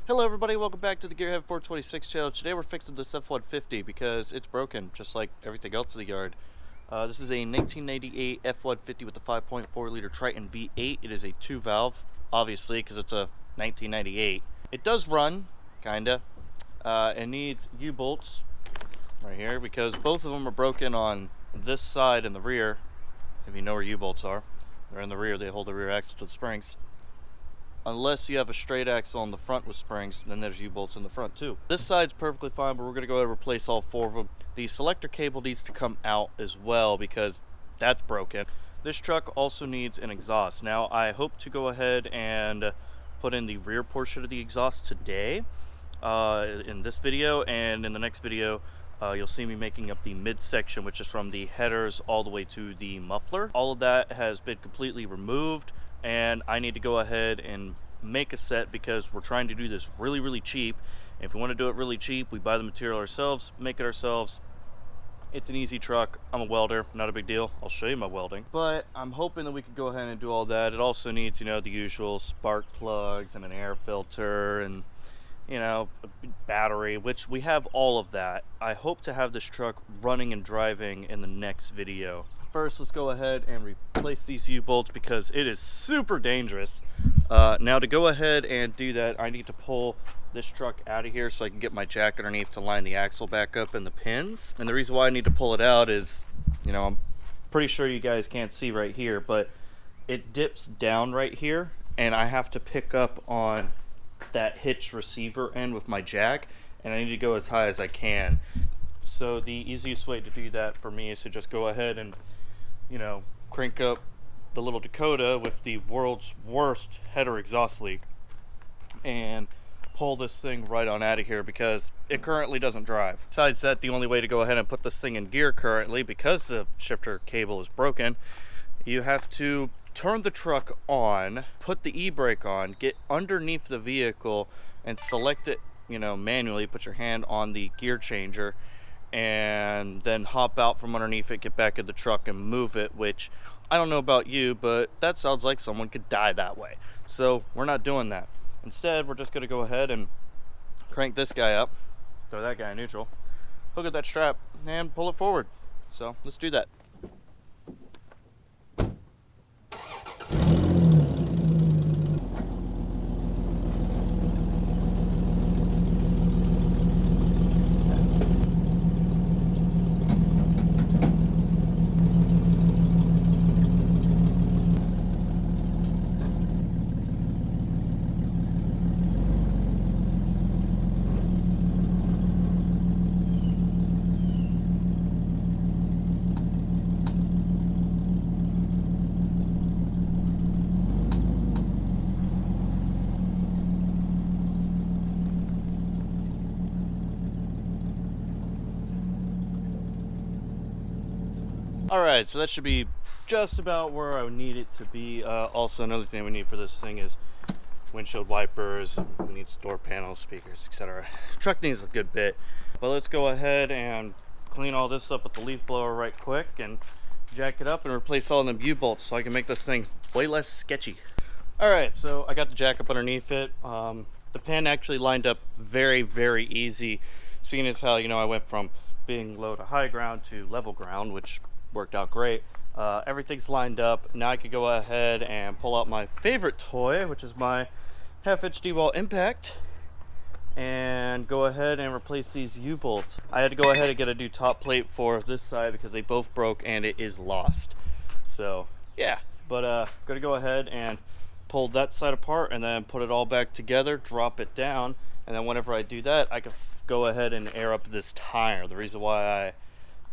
Hello everybody, welcome back to the Gearhead 426 channel. Today we're fixing this F150 because it's broken, just like everything else in the yard. This is a 1998 F150 with a 5.4 liter Triton V8. It is a 2-valve, obviously, because it's a 1998. It does run, kinda. It needs U-bolts right here because both of them are broken on this side and the rear. If you know where U-bolts are, they're in the rear. They hold the rear axle to the springs. Unless you have a straight axle on the front with springs, then there's U-bolts in the front too. This side's perfectly fine, but we're going to go ahead and replace all 4 of them. The selector cable needs to come out as well because that's broken. This truck also needs an exhaust. Now I hope to go ahead and put in the rear portion of the exhaust today in this video, and in the next video you'll see me making up the midsection, which is from the headers all the way to the muffler. All of that has been completely removed, and I need to go ahead and make a set because we're trying to do this really cheap. And if we want to do it really cheap, we buy the material ourselves, make it ourselves. It's an easy truck. I'm a welder, not a big deal. I'll show you my welding. But I'm hoping that we could go ahead and do all that. It also needs, you know, the usual spark plugs and an air filter and, you know, a battery, which we have all of that. I hope to have this truck running and driving in the next video. First, let's go ahead and replace these U-bolts because it is super dangerous. Now to go ahead and do that, I need to pull this truck out of here so I can get my jack underneath to line the axle back up and the pins. And the reason why I need to pull it out is, you know, I'm pretty sure you guys can't see right here, but it dips down right here, and I have to pick up on that hitch receiver end with my jack, and I need to go as high as I can. So the easiest way to do that for me is to just go ahead and, you know, crank up the little Dakota with the world's worst header exhaust leak and pull this thing right on out of here because it currently doesn't drive. Besides that, the only way to go ahead and put this thing in gear currently, because the shifter cable is broken, you have to turn the truck on, put the e-brake on, get underneath the vehicle and select it, you know, manually. Put your hand on the gear changer and then hop out from underneath it, get back in the truck and move it, which I don't know about you, but that sounds like someone could die that way. So we're not doing that. Instead, we're just going to go ahead and crank this guy up, throw that guy in neutral, hook at that strap and pull it forward. So let's do that. Alright, so that should be just about where I would need it to be. Also, another thing we need for this thing is windshield wipers. We need door panels, speakers, etc. Truck needs a good bit. But let's go ahead and clean all this up with the leaf blower right quick and jack it up and replace all them U-bolts so I can make this thing way less sketchy. Alright, so I got the jack up underneath it. The pin actually lined up very easy, seeing as how, you know, I went from being low to high ground to level ground, which worked out great. Everything's lined up. Now I could go ahead and pull out my favorite toy, which is my half-inch D-wall impact, and go ahead and replace these U-bolts. I had to go ahead and get a new top plate for this side because they both broke and it is lost. So yeah, but gonna go ahead and pull that side apart and then put it all back together, drop it down, and then whenever I do that, I can go ahead and air up this tire. The reason why I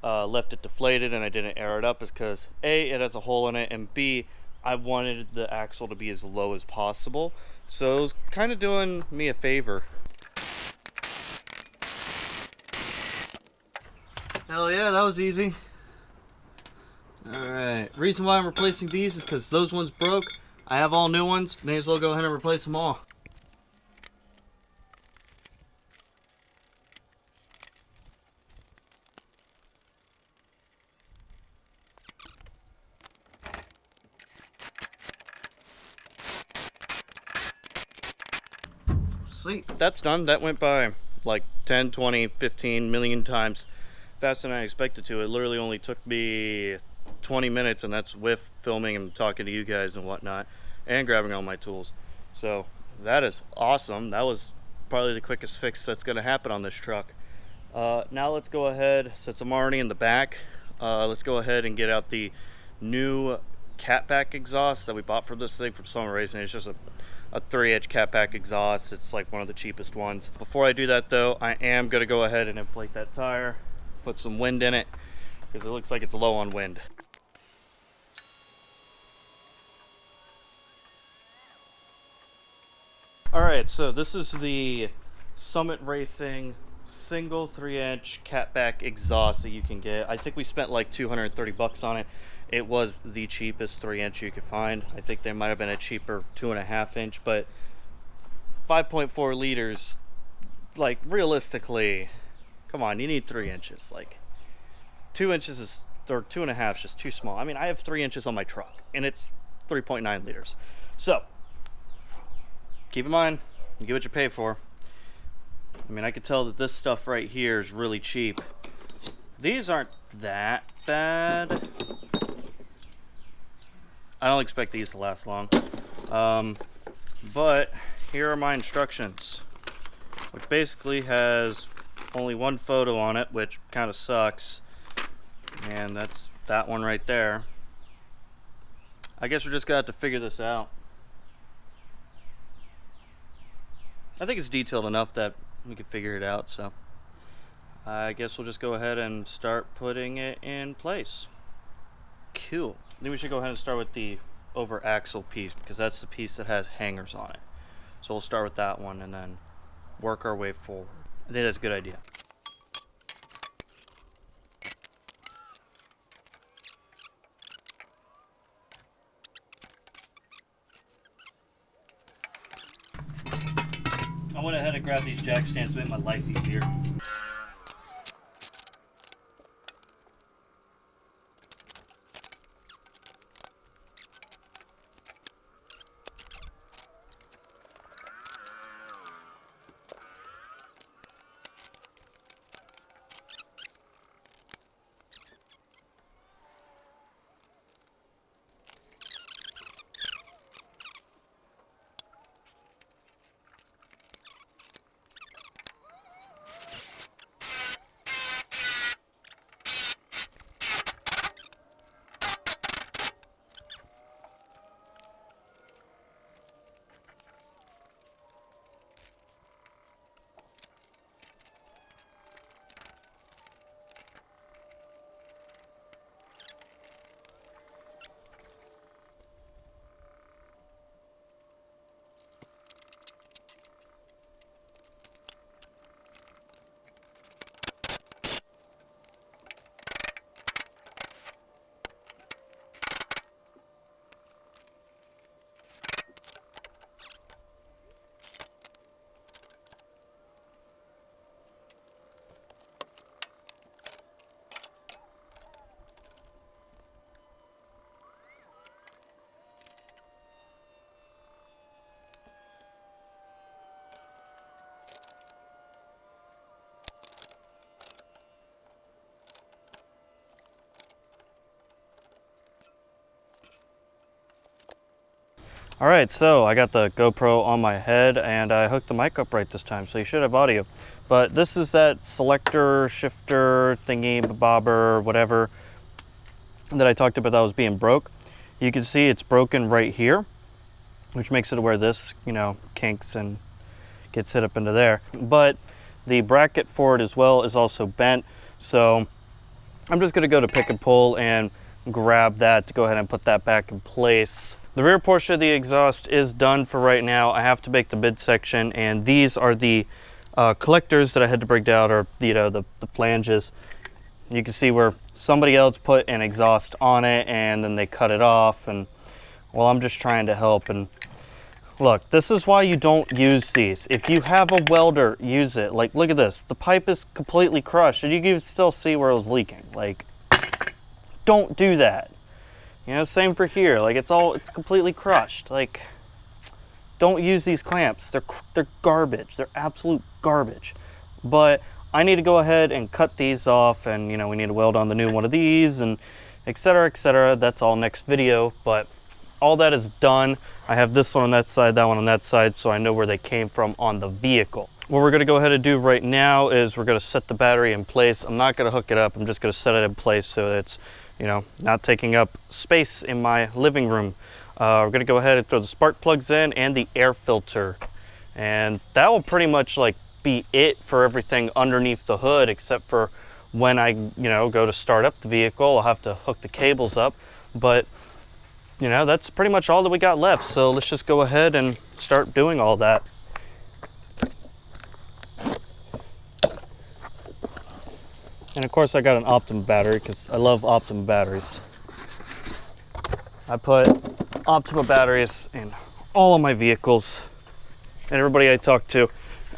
left it deflated and I didn't air it up is because A, it has a hole in it, and B, I wanted the axle to be as low as possible. So it was kind of doing me a favor. Hell yeah, that was easy. Alright, reason why I'm replacing these is because those ones broke. I have all new ones, may as well go ahead and replace them all. Sweet, that's done. That went by like 10, 20, 15 million times faster than I expected to. It literally only took me 20 minutes, and that's with filming and talking to you guys and whatnot, and grabbing all my tools. So that is awesome. That was probably the quickest fix that's going to happen on this truck. Now let's go ahead, since I'm already in the back, let's go ahead and get out the new catback exhaust that we bought for this thing from Summer Racing. It's just a 3-inch catback exhaust. It's like one of the cheapest ones. Before I do that though, I am going to go ahead and inflate that tire, put some wind in it, because it looks like it's low on wind. Alright, so this is the Summit Racing single 3-inch catback exhaust that you can get. I think we spent like 230 bucks on it. It was the cheapest 3-inch you could find. I think there might have been a cheaper 2.5-inch, but 5.4 liters, like realistically, come on, you need 3 inches. Like 2 inches is, or 2.5 is just too small. I mean, I have 3 inches on my truck and it's 3.9 liters. So keep in mind, you get what you pay for. I mean, I could tell that this stuff right here is really cheap. These aren't that bad. I don't expect these to last long. But here are my instructions, which basically has only one photo on it, which kind of sucks. And that's that one right there. I guess we're just gonna have to figure this out. I think it's detailed enough that we can figure it out, so I guess we'll just go ahead and start putting it in place. Cool. Then we should go ahead and start with the over axle piece, because that's the piece that has hangers on it. So we'll start with that one and then work our way forward. I think that's a good idea. I went ahead and grabbed these jack stands to make my life easier. All right, so I got the GoPro on my head and I hooked the mic up right this time, so you should have audio. But this is that selector, shifter, thingy, bobber, whatever that I talked about that was being broke. You can see it's broken right here, which makes it where this, you know, kinks and gets hit up into there. But the bracket for it as well is also bent, so I'm just gonna go to pick and pull and grab that to go ahead and put that back in place. The rear portion of the exhaust is done for right now. I have to make the midsection, and these are the collectors that I had to break down, or you know, the flanges. You can see where somebody else put an exhaust on it and then they cut it off, and well, I'm just trying to help. And look, this is why you don't use these. If you have a welder, use it. Like, look at this, the pipe is completely crushed and you can still see where it was leaking. Like, don't do that. You know, same for here. Like, it's completely crushed. Like, don't use these clamps. They're garbage. They're absolute garbage. But I need to go ahead and cut these off, and you know, we need to weld on the new one of these, and etc, etc. That's all next video, but all that is done. I have this one on that side, that one on that side, so I know where they came from on the vehicle. What we're gonna go ahead and do right now is we're gonna set the battery in place. I'm not gonna hook it up, I'm just gonna set it in place so it's, you know, not taking up space in my living room. We're gonna go ahead and throw the spark plugs in and the air filter. And that will pretty much like be it for everything underneath the hood, except for when I, you know, go to start up the vehicle, I'll have to hook the cables up. But, you know, that's pretty much all that we got left. So let's just go ahead and start doing all that. And of course I got an Optima battery because I love Optima batteries. I put Optima batteries in all of my vehicles, and everybody I talk to,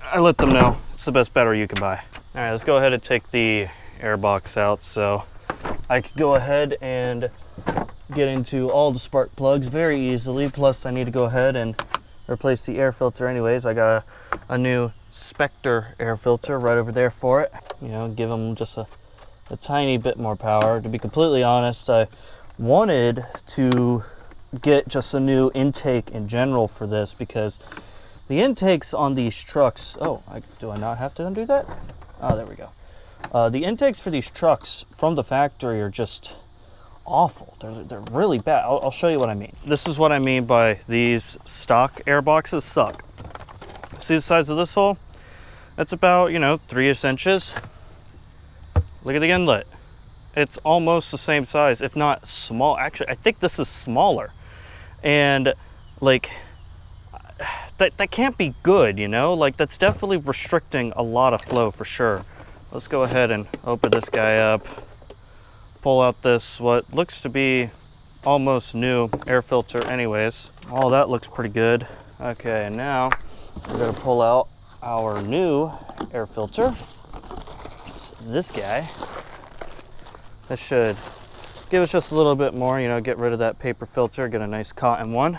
I let them know it's the best battery you can buy. All right, let's go ahead and take the air box out so I can go ahead and get into all the spark plugs very easily. Plus I need to go ahead and replace the air filter anyways. I got a new Spectre air filter right over there for it. You know, give them just a tiny bit more power. To be completely honest, I wanted to get just a new intake in general for this because the intakes on these trucks, do I not have to undo that? Oh, there we go. The intakes for these trucks from the factory are just awful. They're really bad. I'll show you what I mean. This is what I mean by these stock air boxes suck. See the size of this hole? That's about, you know, 3-ish inches. Look at the inlet. It's almost the same size, if not small. Actually, I think this is smaller. And like, that can't be good, you know? Like, that's definitely restricting a lot of flow for sure. Let's go ahead and open this guy up. Pull out this, what looks to be almost new air filter anyways. Oh, that looks pretty good. Okay, now we're gonna pull out our new air filter. So this guy. This should give us just a little bit more, you know, get rid of that paper filter, get a nice cotton one.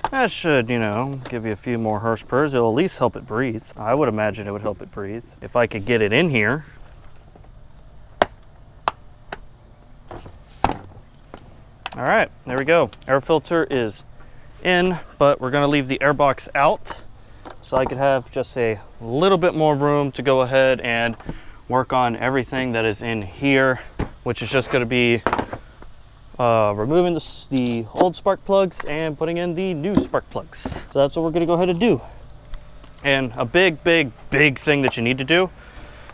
That should, you know, give you a few more horsepower. It'll at least help it breathe. I would imagine it would help it breathe. If I could get it in here. All right, there we go. Air filter is in, but we're gonna leave the air box out so I could have just a little bit more room to go ahead and work on everything that is in here, which is just gonna be removing the old spark plugs and putting in the new spark plugs. So that's what we're gonna go ahead and do. And a big thing that you need to do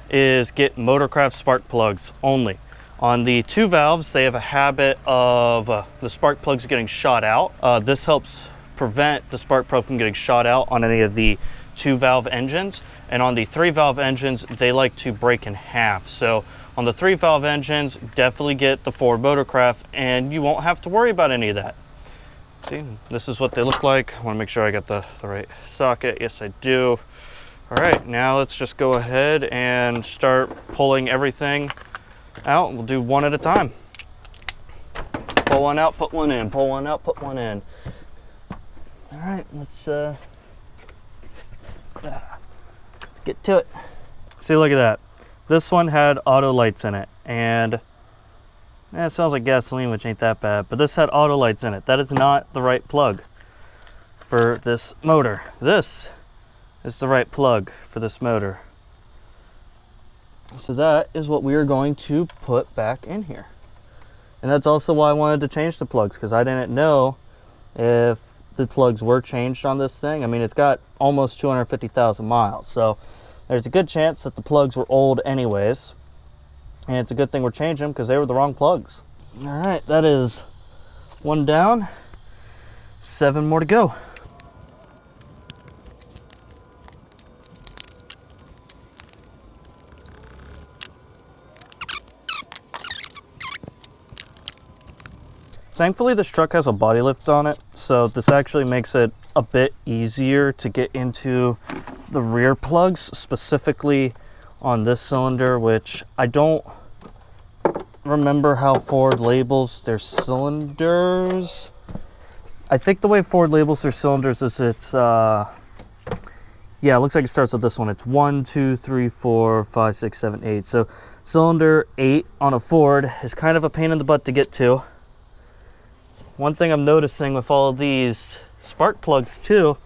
is get Motorcraft spark plugs only. On the 2 valves, they have a habit of the spark plugs getting shot out. This helps prevent the spark plug from getting shot out on any of the 2 valve engines. And on the 3 valve engines, they like to break in half. So on the 3 valve engines, definitely get the Ford Motorcraft and you won't have to worry about any of that. See, this is what they look like. I wanna make sure I got the right socket. Yes, I do. All right, now let's just go ahead and start pulling everything out. We'll do one at a time. Pull one out, put one in. Pull one out, put one in. All right, let's get to it. See, look at that. This one had auto lights in it, and it smells like gasoline, which ain't that bad, but this had auto lights in it. That is not the right plug for this motor. This is the right plug for this motor. So that is what we are going to put back in here. And that's also why I wanted to change the plugs, because I didn't know if the plugs were changed on this thing. I mean, it's got almost 250,000 miles, so there's a good chance that the plugs were old anyways. And it's a good thing we're changing them because they were the wrong plugs. All right, that is 1 down, 7 more to go. Thankfully, this truck has a body lift on it, so this actually makes it a bit easier to get into the rear plugs, specifically on this cylinder, which I don't remember how Ford labels their cylinders. I think the way Ford labels their cylinders is it's, yeah, it looks like it starts with this one. It's 1, 2, 3, 4, 5, 6, 7, 8. So cylinder 8 on a Ford is kind of a pain in the butt to get to. One thing I'm noticing with all of these spark plugs too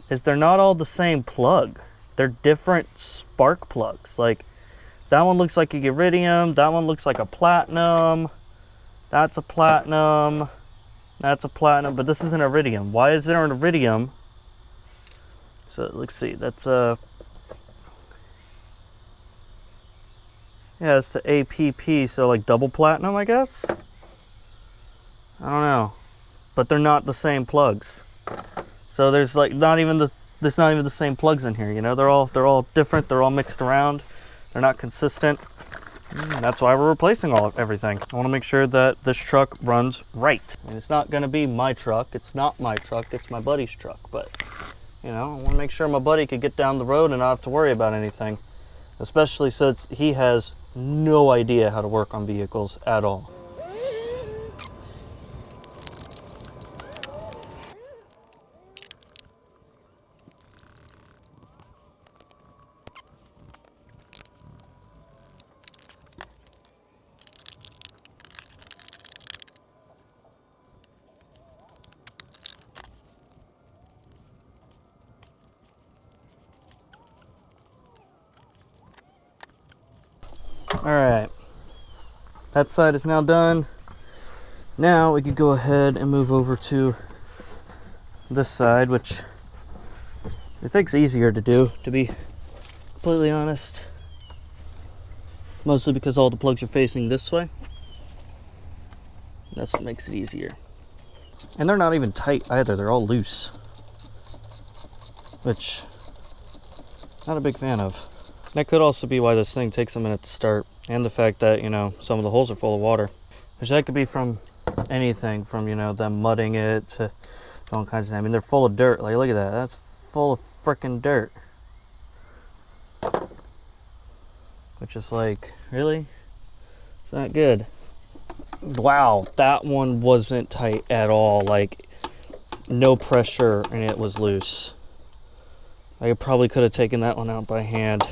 is they're not all the same plug. They're different spark plugs. Like that one looks like a iridium, that one looks like a platinum, that's a platinum, that's a platinum, but this is an iridium. Why is there an iridium? So let's see, that's a, yeah, it's the APP, so like double platinum, I guess? I don't know, but they're not the same plugs. So there's like there's not even the same plugs in here, you know? They're all different, they're all mixed around. They're not consistent. That's why we're replacing everything. I want to make sure that this truck runs right. And it's not going to be my truck. It's not my truck. It's my buddy's truck. But, you know, I want to make sure my buddy could get down the road and not have to worry about anything. Especially since he has no idea how to work on vehicles at all. Alright, that side is now done. Now we could go ahead and move over to this side, which I think is easier to do, to be completely honest. Mostly because all the plugs are facing this way. That's what makes it easier. And they're not even tight either, they're all loose. Which, not a big fan of. That could also be why this thing takes a minute to start, and the fact that, you know, some of the holes are full of water. Which that could be from anything, from, you know, them mudding it to all kinds of, I mean, they're full of dirt. Like, look at that, that's full of frickin' dirt. Which is like, really? It's not good. Wow, that one wasn't tight at all. Like, no pressure and it was loose. I probably could have taken that one out by hand.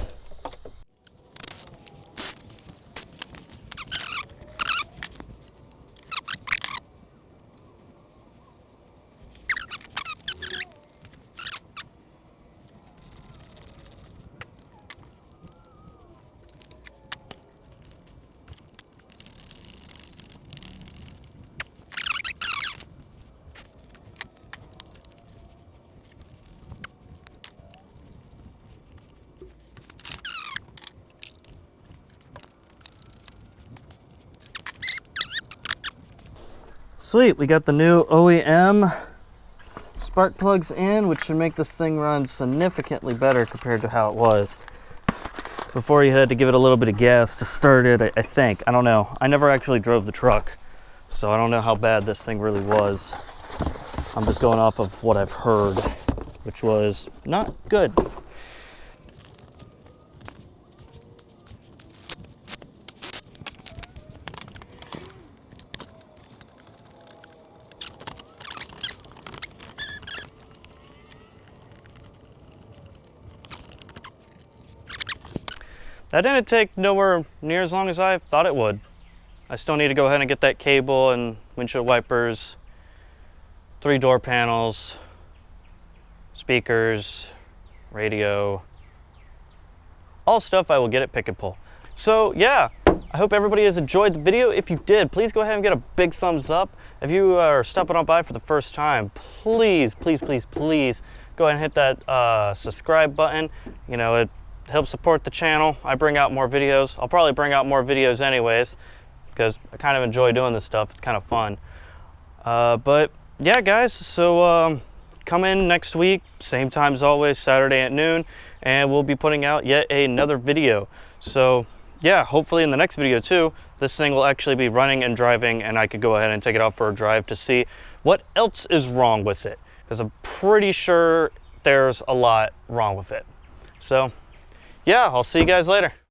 Sweet, we got the new OEM spark plugs in, which should make this thing run significantly better compared to how it was. Before you had to give it a little bit of gas to start it, I think. I don't know. I never actually drove the truck, so I don't know how bad this thing really was. I'm just going off of what I've heard, which was not good. That didn't take nowhere near as long as I thought it would. I still need to go ahead and get that cable and windshield wipers, 3 door panels, speakers, radio, all stuff I will get at Pick and Pull. So yeah, I hope everybody has enjoyed the video. If you did, please go ahead and get a big thumbs up. If you are stopping on by for the first time, please, please, please, please go ahead and hit that subscribe button. You know, it help support the channel. I bring out more videos. I'll probably bring out more videos anyways, because I kind of enjoy doing this stuff. It's kind of fun. But yeah, guys, so come in next week, same time as always, Saturday at noon, and we'll be putting out yet another video. So yeah, hopefully in the next video too, this thing will actually be running and driving, and I could go ahead and take it out for a drive to see what else is wrong with it, because I'm pretty sure there's a lot wrong with it. So yeah, I'll see you guys later.